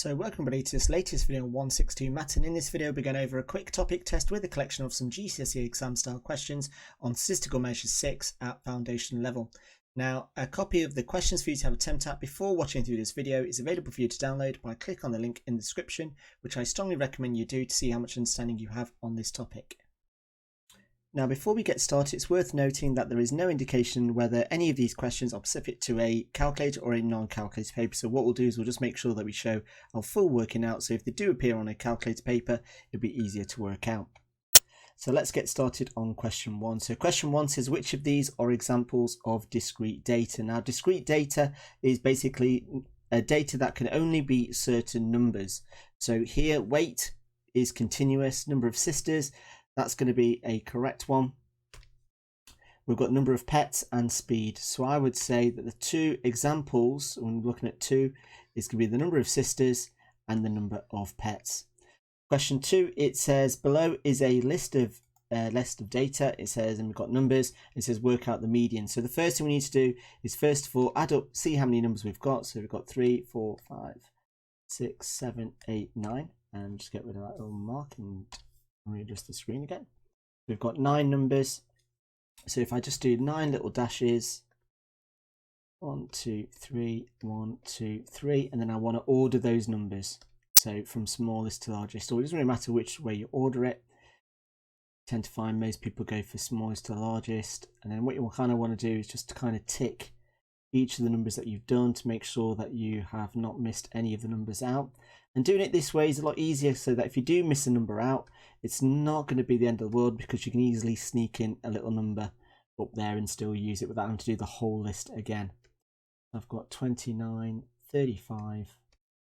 So welcome everybody to this latest video on 162 Maths, and in this video we're going over a quick topic test with a collection of some GCSE exam style questions on Statistical Measures 6 at foundation level. Now, a copy of the questions for you to have a attempt at before watching through this video is available for you to download by click on the link in the description, which I strongly recommend you do to see how much understanding you have on this topic. Now, before we get started, it's worth noting that there is no indication whether any of these questions are specific to a calculator or a non-calculator paper. So what we'll do is we'll just make sure that we show our full working out. So if they do appear on a calculator paper, it'll be easier to work out. So let's get started on question 1. So question 1 says, which of these are examples of discrete data? Now, discrete data is basically a data that can only be certain numbers. So here, weight is continuous, number of sisters, that's going to be a correct one. We've got number of pets and speed. So I would say that the two examples, when we're looking at 2, is going to be the number of sisters and the number of pets. Question 2, it says below is a list of data. It says, and we've got numbers. It says work out the median. So the first thing we need to do is first of all add up, see how many numbers we've got. So we've got 3, 4, 5, 6, 7, 8, 9, and just get rid of that little mark and readjust the screen again. We've got 9 numbers. So if I just do 9 little dashes, 1, 2, 3, 1, 2, 3, and then I want to order those numbers. So from smallest to largest, so it doesn't really matter which way you order it. I tend to find most people go for smallest to largest, and then what you kind of want to do is just to kind of tick each of the numbers that you've done to make sure that you have not missed any of the numbers out. And doing it this way is a lot easier, so that if you do miss a number out, it's not going to be the end of the world, because you can easily sneak in a little number up there and still use it without having to do the whole list again. I've got 29, 35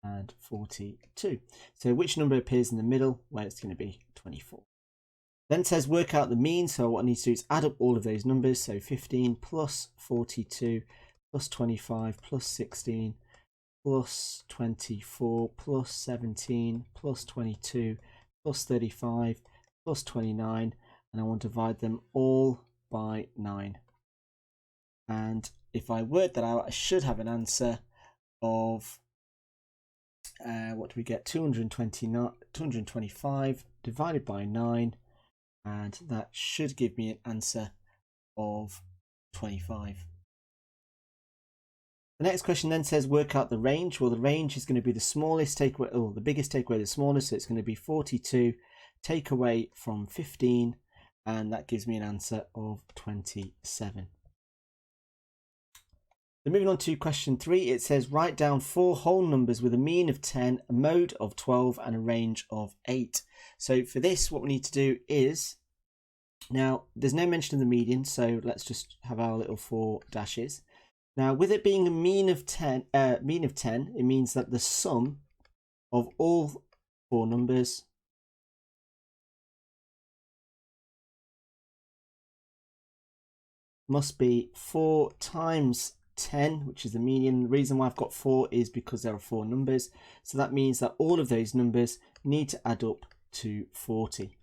and 42. So which number appears in the middle? Well, it's going to be 24. Then it says work out the mean. So what I need to do is add up all of those numbers. So 15 plus 42 plus 25 plus 16 plus 24 plus 17 plus 22 plus 35 plus 29, and I want to divide them all by 9. And if I work that out, I should have an answer of what do we get? 225 divided by 9, and that should give me an answer of 25. The next question then says work out the range. Well, the range is going to be the smallest take away, or the biggest take away the smallest, so it's going to be 42 take away from 15, and that gives me an answer of 27. Then moving on to question 3, it says write down 4 whole numbers with a mean of 10, a mode of 12 and a range of 8. So for this, what we need to do is, now there's no mention of the median, so let's just have our little 4 dashes. Now, with it being a mean of 10, it means that the sum of all 4 numbers must be 4 times 10, which is the median. The reason why I've got 4 is because there are 4 numbers. So that means that all of those numbers need to add up to 40.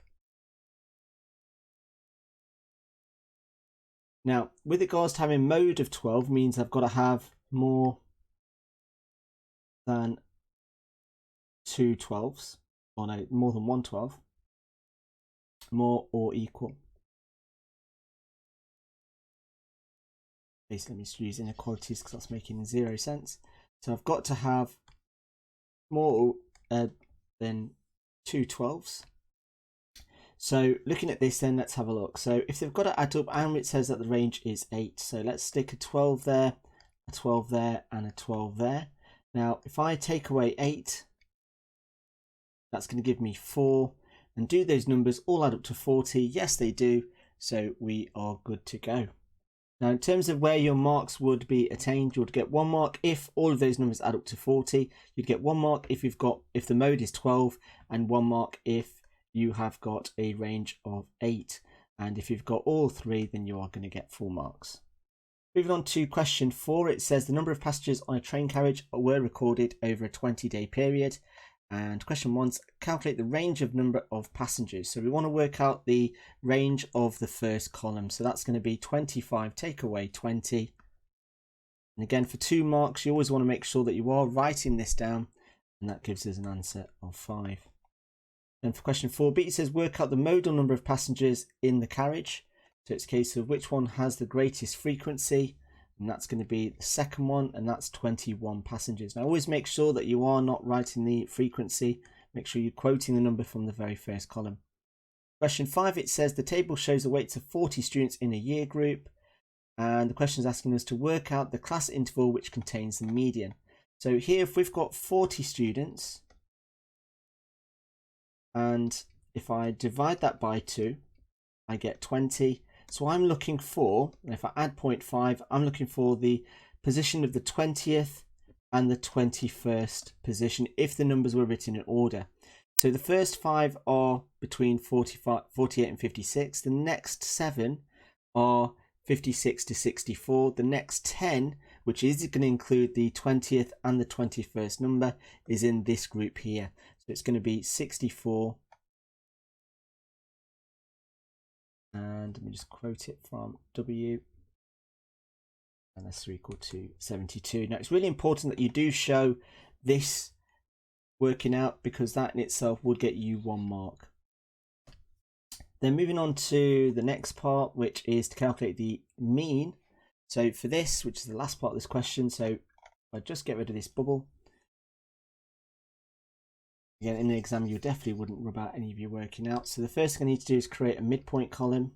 Now, with regards to having mode of 12 means I've got to have more than 2 12s, or no, more than 1 12, more or equal. Basically, I'm just using inequalities because that's making 0 sense. So I've got to have more than 2 12s. So looking at this then, let's have a look. So if they've got to add up, and it says that the range is 8. So let's stick a 12 there, a 12 there, and a 12 there. Now, if I take away 8, that's going to give me 4. And do those numbers all add up to 40? Yes, they do. So we are good to go. Now, in terms of where your marks would be attained, you would get 1 mark if all of those numbers add up to 40. You'd get 1 mark if the mode is 12, and 1 mark if you have got a range of 8, and if you've got all 3, then you are going to get full marks. Moving on to question 4, it says the number of passengers on a train carriage were recorded over a 20-day period, and question 1's calculate the range of number of passengers. So we want to work out the range of the first column, so that's going to be 25 take away 20, and again for 2 marks you always want to make sure that you are writing this down and that gives us an answer of 5. Then for question 4b, it says work out the modal number of passengers in the carriage. So it's a case of which one has the greatest frequency, and that's going to be the second one, and that's 21 passengers. Now always make sure that you are not writing the frequency. Make sure you're quoting the number from the very first column. Question 5, it says the table shows the weights of 40 students in a year group, and the question is asking us to work out the class interval which contains the median. So here, if we've got 40 students, and if I divide that by 2, I get 20. So I'm looking for, if I add 0.5, I'm looking for the position of the 20th and the 21st position if the numbers were written in order. So the first 5 are between 48 and 56. The next 7 are 56 to 64. The next 10, which is going to include the 20th and the 21st number, is in this group here. So it's going to be 64. And let me just quote it from W. And that's equal to 72. Now it's really important that you do show this working out, because that in itself would get you 1 mark. Then moving on to the next part, which is to calculate the mean. So for this, which is the last part of this question, so if I just get rid of this bubble. Again, in the exam, you definitely wouldn't rub out any of your working out. So the first thing I need to do is create a midpoint column.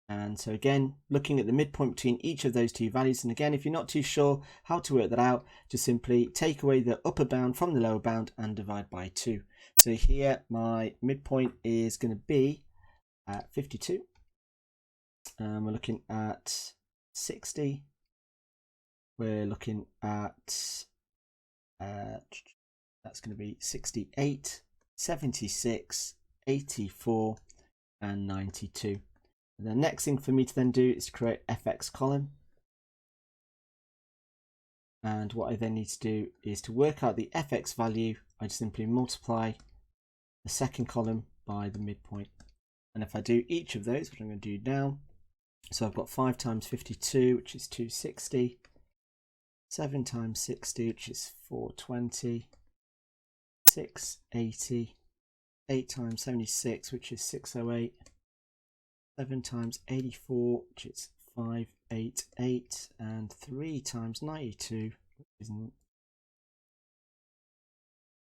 And so again, looking at the midpoint between each of those 2 values. And again, if you're not too sure how to work that out, just simply take away the upper bound from the lower bound and divide by 2. So here, my midpoint is going to be 52. We're looking at 60. We're looking at, that's going to be 68, 76, 84, and 92. And the next thing for me to then do is to create fx column. And what I then need to do is to work out the fx value. I just simply multiply the second column by the midpoint. And if I do each of those, which I'm going to do now, so I've got 5 times 52, which is 260, 7 times 60, which is 420, 680, 8 times 76, which is 608, 7 times 84, which is 588, and 3 times 92, which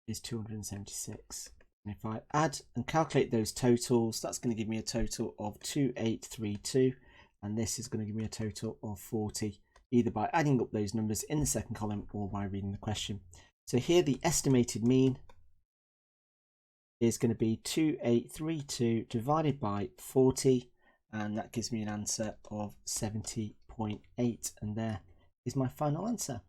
is 276. And if I add and calculate those totals, that's going to give me a total of 2832, and this is going to give me a total of 40, either by adding up those numbers in the second column or by reading the question. So here the estimated mean is going to be 2832 divided by 40, and that gives me an answer of 70.8, and there is my final answer.